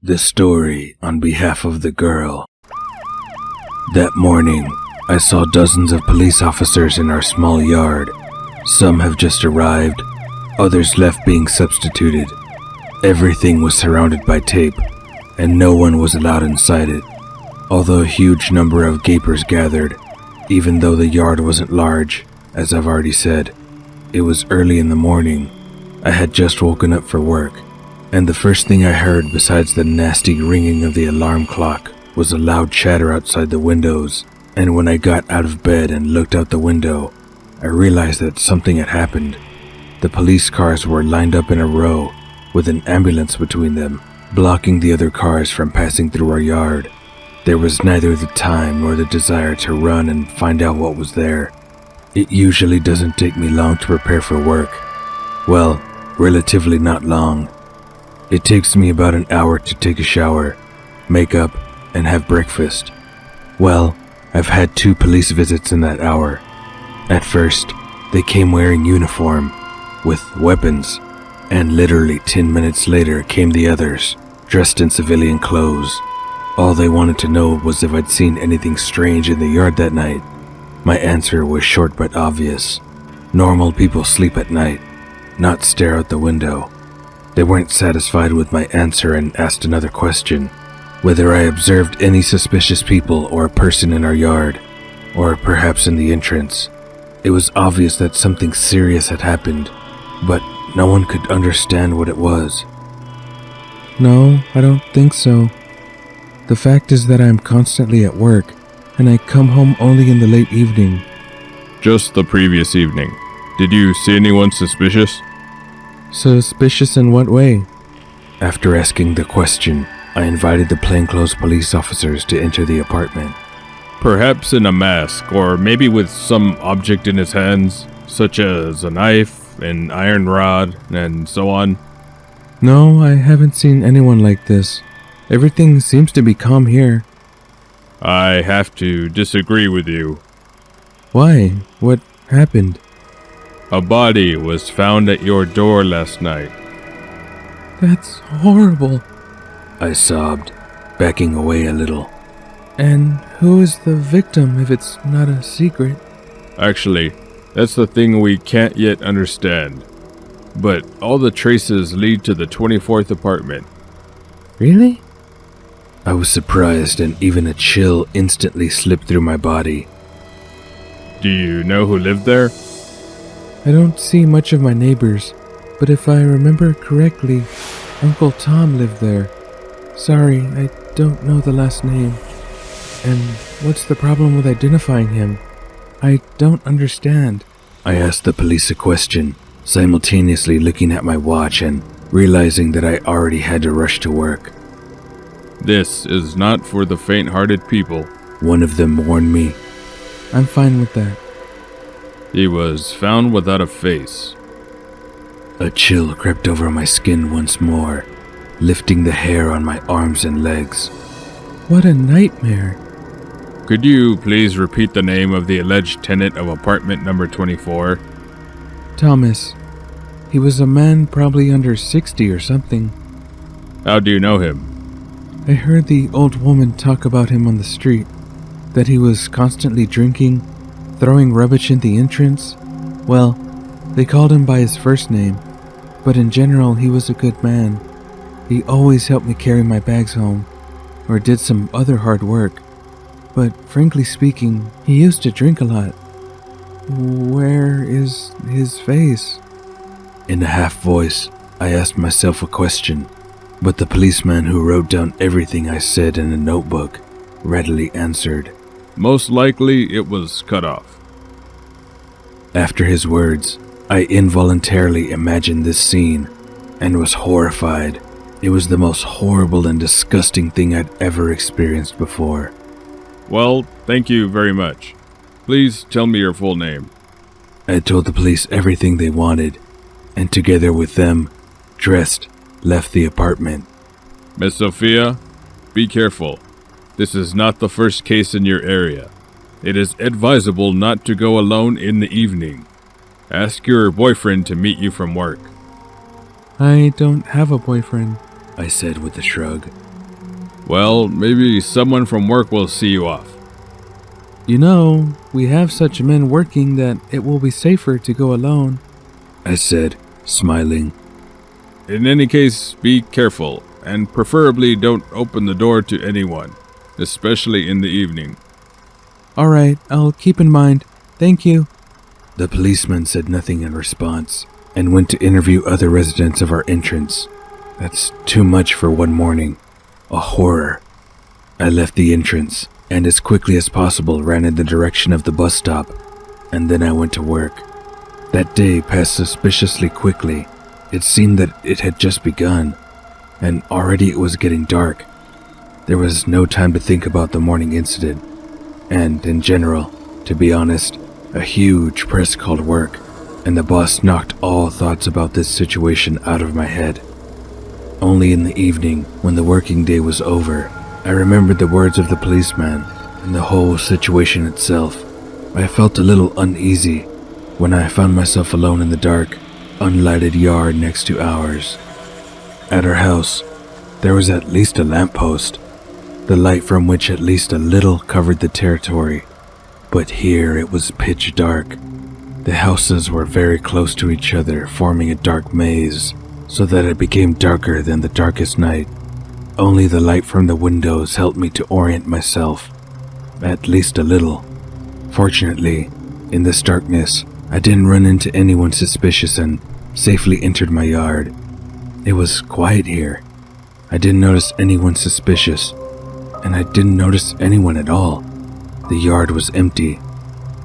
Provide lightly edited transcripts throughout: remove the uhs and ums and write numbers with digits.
The story on behalf of the girl. That morning, I saw dozens of police officers in our small yard. Some have just arrived, others left being substituted. Everything was surrounded by tape, and no one was allowed inside it. Although a huge number of gapers gathered, even though the yard wasn't large, as I've already said. It was early in the morning. I had just woken up for work, and the first thing I heard besides the nasty ringing of the alarm clock was a loud chatter outside the windows. And when I got out of bed and looked out the window, I realized that something had happened. The police cars were lined up in a row, with an ambulance between them, blocking the other cars from passing through our yard. There was neither the time nor the desire to run and find out what was there. It usually doesn't take me long to prepare for work. Well, relatively not long. It takes me about an hour to take a shower, make up, and have breakfast. Well, I've had 2 police visits in that hour. At first, they came wearing uniform, with weapons, and literally 10 minutes later came the others, dressed in civilian clothes. All they wanted to know was if I'd seen anything strange in the yard that night. My answer was short but obvious. Normal people sleep at night, not stare out the window. They weren't satisfied with my answer and asked another question, whether I observed any suspicious people or a person in our yard, or perhaps in the entrance. It was obvious that something serious had happened, but no one could understand what it was. No, I don't think so. The fact is that I am constantly at work, and I come home only in the late evening. Just the previous evening. Did you see anyone suspicious? Suspicious in what way? After asking the question, I invited the plainclothes police officers to enter the apartment. Perhaps in a mask, or maybe with some object in his hands, such as a knife, an iron rod, and so on. No, I haven't seen anyone like this. Everything seems to be calm here. I have to disagree with you. Why? What happened? A body was found at your door last night. That's horrible. I sobbed, backing away a little. And who is the victim if it's not a secret? Actually, that's the thing we can't yet understand. But all the traces lead to the 24th apartment. Really? I was surprised, and even a chill instantly slipped through my body. Do you know who lived there? I don't see much of my neighbors, but if I remember correctly, Uncle Tom lived there. Sorry, I don't know the last name. And what's the problem with identifying him? I don't understand. I asked the police a question, simultaneously looking at my watch and realizing that I already had to rush to work. This is not for the faint-hearted people. One of them warned me. I'm fine with that. He was found without a face. A chill crept over my skin once more, lifting the hair on my arms and legs. What a nightmare. Could you please repeat the name of the alleged tenant of apartment number 24? Thomas. He was a man probably under 60 or something. How do you know him? I heard the old woman talk about him on the street, that he was constantly drinking, throwing rubbish in the entrance. Well, they called him by his first name, but in general he was a good man. He always helped me carry my bags home, or did some other hard work. But frankly speaking, he used to drink a lot. Where is his face? In a half voice, I asked myself a question, but the policeman who wrote down everything I said in a notebook readily answered. Most likely it was cut off. After his words, I involuntarily imagined this scene and was horrified. It was the most horrible and disgusting thing I'd ever experienced before. Well, thank you very much. Please tell me your full name. I told the police everything they wanted, and together with them, dressed, left the apartment. Miss Sophia, be careful. This is not the first case in your area. It is advisable not to go alone in the evening. Ask your boyfriend to meet you from work. I don't have a boyfriend, I said with a shrug. Well, maybe someone from work will see you off. You know, we have such men working that it will be safer to go alone, I said, smiling. In any case, be careful, and preferably don't open the door to anyone, especially in the evening. Alright, I'll keep in mind. Thank you. The policeman said nothing in response, and went to interview other residents of our entrance. That's too much for one morning. A horror. I left the entrance, and as quickly as possible ran in the direction of the bus stop, and then I went to work. That day passed suspiciously quickly. It seemed that it had just begun, and already it was getting dark. There was no time to think about the morning incident, and in general, to be honest, a huge press called work, and the boss knocked all thoughts about this situation out of my head. Only in the evening, when the working day was over, I remembered the words of the policeman and the whole situation itself. I felt a little uneasy when I found myself alone in the dark, unlighted yard next to ours. At our house, there was at least a lamppost, the light from which at least a little covered the territory. But here it was pitch dark. The houses were very close to each other, forming a dark maze, so that it became darker than the darkest night. Only the light from the windows helped me to orient myself, at least a little. Fortunately, in this darkness, I didn't run into anyone suspicious and safely entered my yard. It was quiet here. I didn't notice anyone suspicious, and I didn't notice anyone at all. The yard was empty.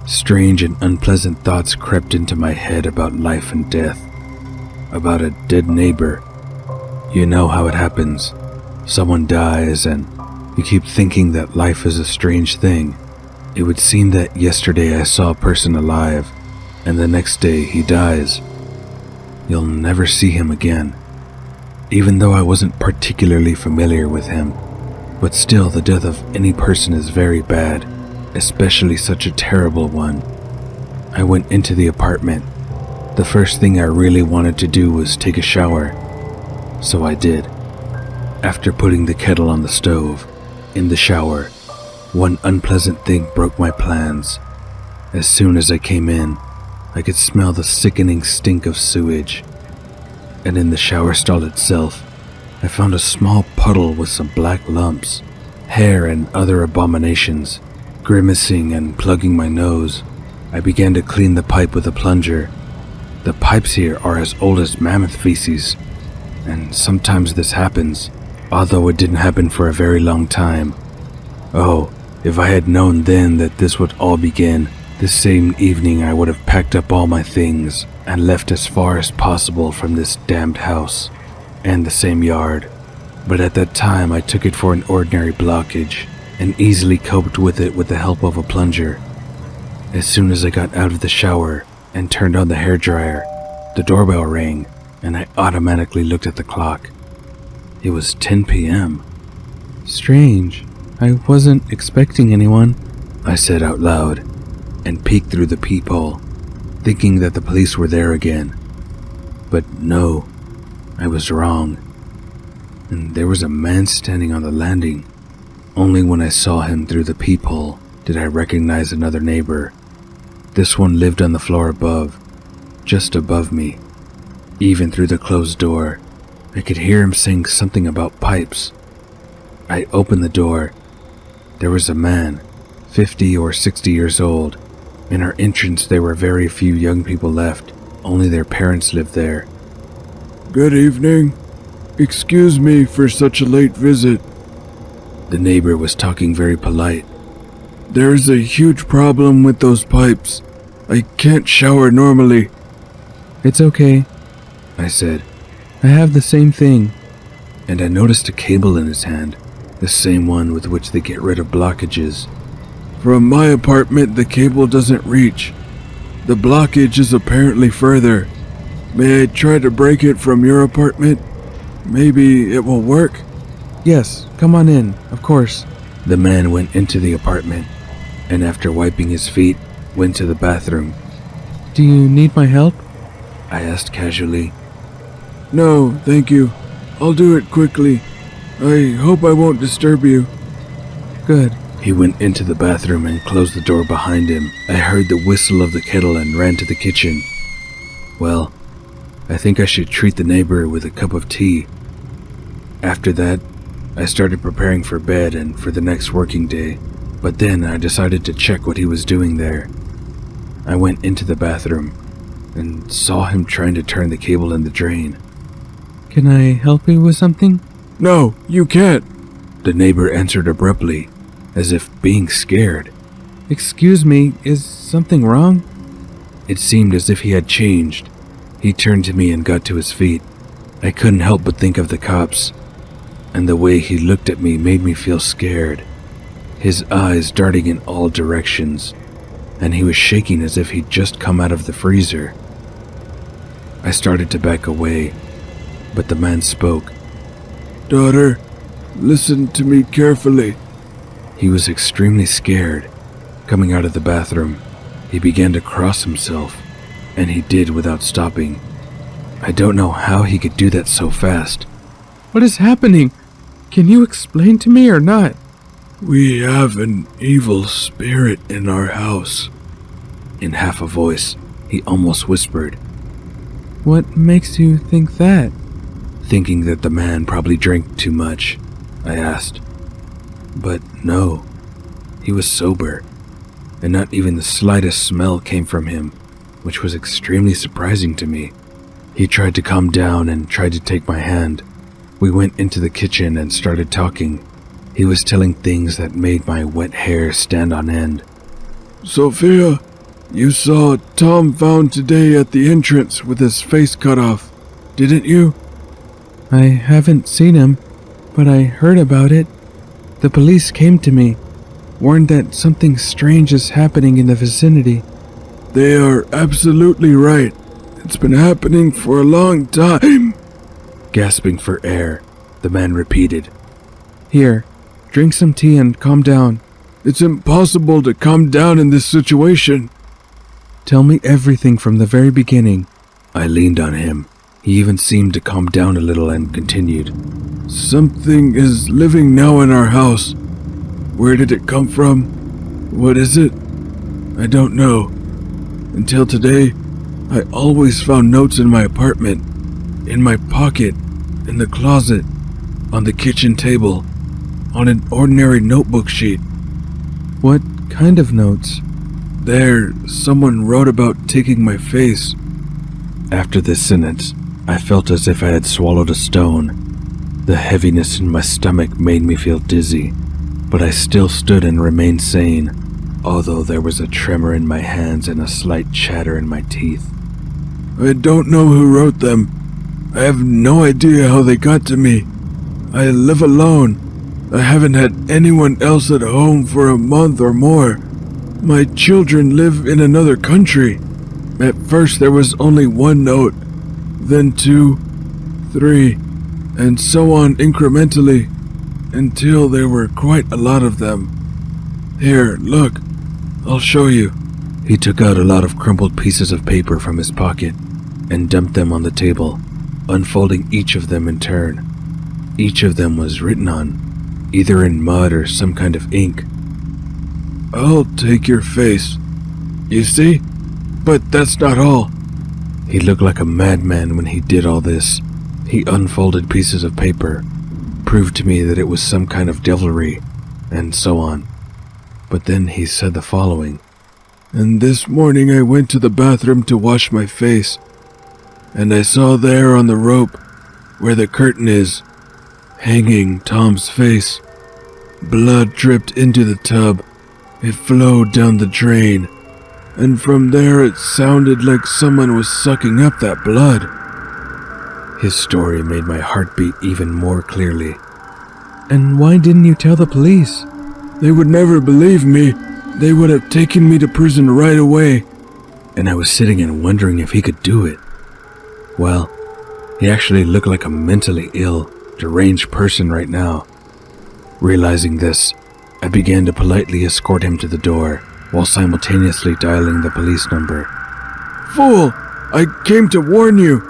Strange and unpleasant thoughts crept into my head about life and death, about a dead neighbor. You know how it happens. Someone dies and you keep thinking that life is a strange thing. It would seem that yesterday I saw a person alive, and the next day he dies. You'll never see him again. Even though I wasn't particularly familiar with him, but still the death of any person is very bad, especially such a terrible one. I went into the apartment. The first thing I really wanted to do was take a shower, so I did. After putting the kettle on the stove, in the shower, one unpleasant thing broke my plans. As soon as I came in, I could smell the sickening stink of sewage. And in the shower stall itself, I found a small puddle with some black lumps, hair and other abominations. Grimacing and plugging my nose, I began to clean the pipe with a plunger. The pipes here are as old as mammoth feces, and sometimes this happens, although it didn't happen for a very long time. Oh, if I had known then that this would all begin, this same evening I would have packed up all my things and left as far as possible from this damned house and the same yard. But at that time I took it for an ordinary blockage and easily coped with it with the help of a plunger. As soon as I got out of the shower and turned on the hairdryer, the doorbell rang and I automatically looked at the clock. It was 10 p.m. Strange. I wasn't expecting anyone, I said out loud, and peeked through the peephole, thinking that the police were there again. But no, I was wrong. And there was a man standing on the landing. Only when I saw him through the peephole did I recognize another neighbor. This one lived on the floor above, just above me. Even through the closed door, I could hear him saying something about pipes. I opened the door. There was a man, 50 or 60 years old. In our entrance there were very few young people left. Only their parents lived there. Good evening. Excuse me for such a late visit. The neighbor was talking very polite. There's a huge problem with those pipes. I can't shower normally. It's okay, I said, I have the same thing. and I noticed a cable in his hand, the same one with which they get rid of blockages. From my apartment, the cable doesn't reach. The blockage is apparently further. May I try to break it from your apartment? Maybe it will work? Yes, come on in, of course. The man went into the apartment, and after wiping his feet, went to the bathroom. Do you need my help? I asked casually. No, thank you. I'll do it quickly. I hope I won't disturb you. Good. He went into the bathroom and closed the door behind him. I heard the whistle of the kettle and ran to the kitchen. Well, I think I should treat the neighbor with a cup of tea. After that, I started preparing for bed and for the next working day, but then I decided to check what he was doing there. I went into the bathroom and saw him trying to turn the cable in the drain. Can I help you with something? No, you can't. The neighbor answered abruptly, as if being scared. Excuse me, is something wrong? It seemed as if he had changed. He turned to me and got to his feet. I couldn't help but think of the cops, and the way he looked at me made me feel scared. His eyes darting in all directions, and he was shaking as if he'd just come out of the freezer. I started to back away, but the man spoke. Daughter, listen to me carefully. He was extremely scared. Coming out of the bathroom, he began to cross himself, and he did without stopping. I don't know how he could do that so fast. What is happening? Can you explain to me or not? We have an evil spirit in our house. In half a voice, he almost whispered. What makes you think that? Thinking that the man probably drank too much, I asked. But no, he was sober, and not even the slightest smell came from him, which was extremely surprising to me. He tried to calm down and tried to take my hand. We went into the kitchen and started talking. He was telling things that made my wet hair stand on end. Sophia, you saw Tom found today at the entrance with his face cut off, didn't you? I haven't seen him, but I heard about it. The police came to me, warned that something strange is happening in the vicinity. They are absolutely right. It's been happening for a long time. Gasping for air, the man repeated. Here, drink some tea and calm down. It's impossible to calm down in this situation. Tell me everything from the very beginning. I leaned on him. He even seemed to calm down a little and continued. Something is living now in our house. Where did it come from? What is it? I don't know. Until today, I always found notes in my apartment, in my pocket, in the closet, on the kitchen table, on an ordinary notebook sheet. What kind of notes? There, someone wrote about taking my face. After this sentence, I felt as if I had swallowed a stone. The heaviness in my stomach made me feel dizzy, but I still stood and remained sane, although there was a tremor in my hands and a slight chatter in my teeth. I don't know who wrote them. I have no idea how they got to me. I live alone. I haven't had anyone else at home for a month or more. My children live in another country. At first there was only one note, then 2, 3, and so on incrementally, until there were quite a lot of them. Here, look, I'll show you. He took out a lot of crumpled pieces of paper from his pocket and dumped them on the table, unfolding each of them in turn. Each of them was written on, either in mud or some kind of ink. I'll take your face. You see? But that's not all. He looked like a madman when he did all this. He unfolded pieces of paper, proved to me that it was some kind of devilry, and so on. But then he said the following. And this morning I went to the bathroom to wash my face, and I saw there on the rope, where the curtain is, hanging Tom's face. Blood dripped into the tub. It flowed down the drain, and from there it sounded like someone was sucking up that blood. His story made my heart beat even more clearly. And why didn't you tell the police? They would never believe me. They would have taken me to prison right away. and I was sitting and wondering if he could do it. Well, he actually looked like a mentally ill, deranged person right now. Realizing this, I began to politely escort him to the door while simultaneously dialing the police number. Fool! I came to warn you.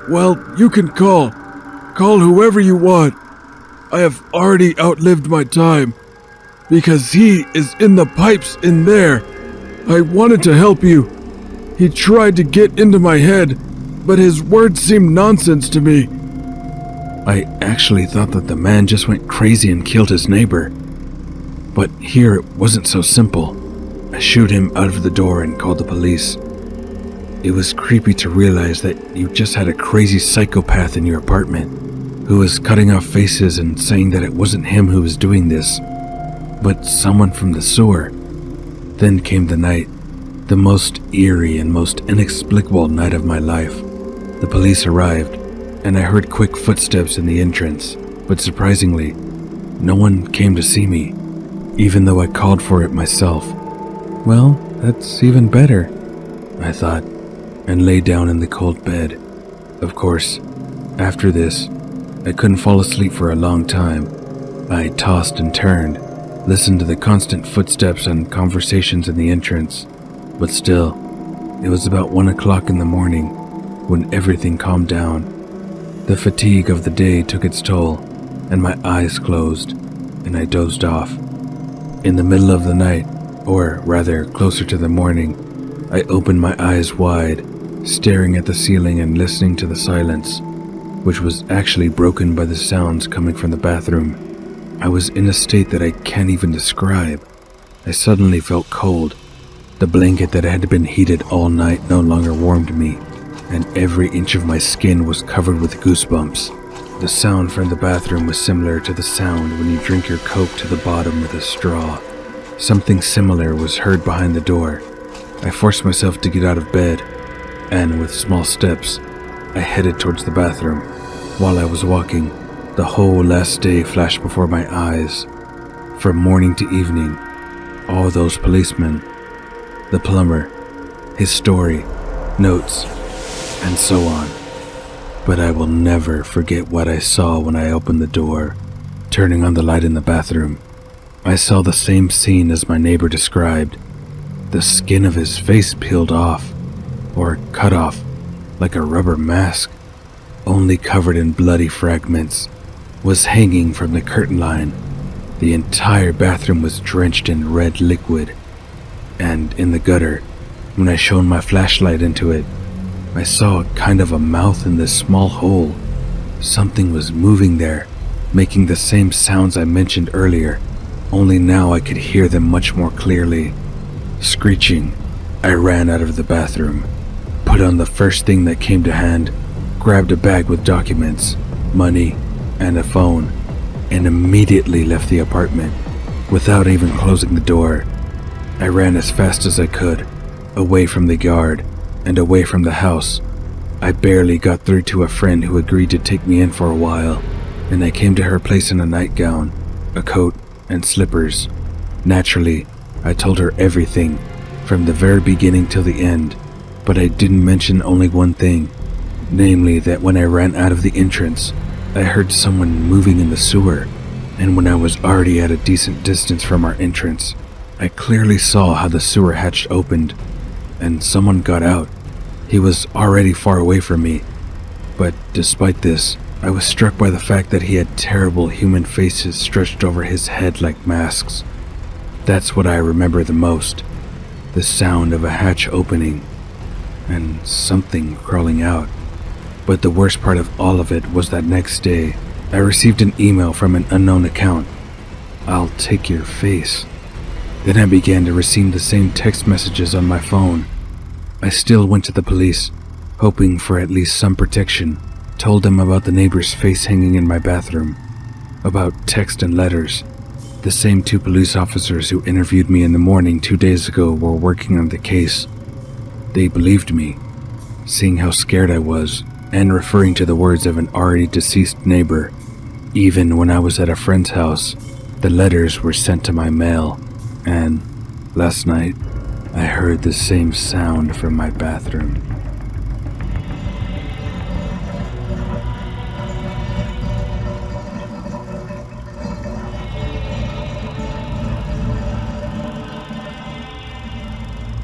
Well, you can call. Call whoever you want. I have already outlived my time. Because he is in the pipes in there. I wanted to help you. He tried to get into my head, but his words seemed nonsense to me. I actually thought that the man just went crazy and killed his neighbor. But here it wasn't so simple. I shooed him out of the door and called the police. It was creepy to realize that you just had a crazy psychopath in your apartment who was cutting off faces and saying that it wasn't him who was doing this, but someone from the sewer. Then came the night, the most eerie and most inexplicable night of my life. The police arrived, and I heard quick footsteps in the entrance, but surprisingly, no one came to see me, even though I called for it myself. Well, that's even better, I thought, and lay down in the cold bed. Of course, after this, I couldn't fall asleep for a long time. I tossed and turned, listened to the constant footsteps and conversations in the entrance, but still, it was about 1 o'clock in the morning when everything calmed down. The fatigue of the day took its toll, and my eyes closed, and I dozed off. In the middle of the night, or rather closer to the morning, I opened my eyes wide, staring at the ceiling and listening to the silence, which was actually broken by the sounds coming from the bathroom. I was in a state that I can't even describe. I suddenly felt cold. The blanket that had been heated all night no longer warmed me, and every inch of my skin was covered with goosebumps. The sound from the bathroom was similar to the sound when you drink your Coke to the bottom with a straw. Something similar was heard behind the door. I forced myself to get out of bed, and with small steps, I headed towards the bathroom. While I was walking, the whole last day flashed before my eyes. From morning to evening, all those policemen, the plumber, his story, notes, and so on. But I will never forget what I saw when I opened the door, turning on the light in the bathroom. I saw the same scene as my neighbor described. The skin of his face peeled off, or cut off, like a rubber mask, only covered in bloody fragments, was hanging from the curtain line. The entire bathroom was drenched in red liquid, and in the gutter, when I shone my flashlight into it, I saw kind of a mouth in this small hole. Something was moving there, making the same sounds I mentioned earlier, only now I could hear them much more clearly. Screeching, I ran out of the bathroom, put on the first thing that came to hand, grabbed a bag with documents, money, and a phone, and immediately left the apartment. Without even closing the door, I ran as fast as I could, away from the yard and away from the house. I barely got through to a friend who agreed to take me in for a while, and I came to her place in a nightgown, a coat, and slippers. Naturally, I told her everything, from the very beginning till the end, but I didn't mention only one thing, namely that when I ran out of the entrance, I heard someone moving in the sewer, and when I was already at a decent distance from our entrance, I clearly saw how the sewer hatch opened, and someone got out. He was already far away from me, but despite this, I was struck by the fact that he had terrible human faces stretched over his head like masks. That's what I remember the most, the sound of a hatch opening, and something crawling out. But the worst part of all of it was that next day, I received an email from an unknown account. "I'll take your face." Then I began to receive the same text messages on my phone. I still went to the police, hoping for at least some protection, told them about the neighbor's face hanging in my bathroom, about text and letters. The same 2 police officers who interviewed me in the morning 2 days ago were working on the case. They believed me, seeing how scared I was, and referring to the words of an already deceased neighbor. Even when I was at a friend's house, the letters were sent to my mail, and last night, I heard the same sound from my bathroom.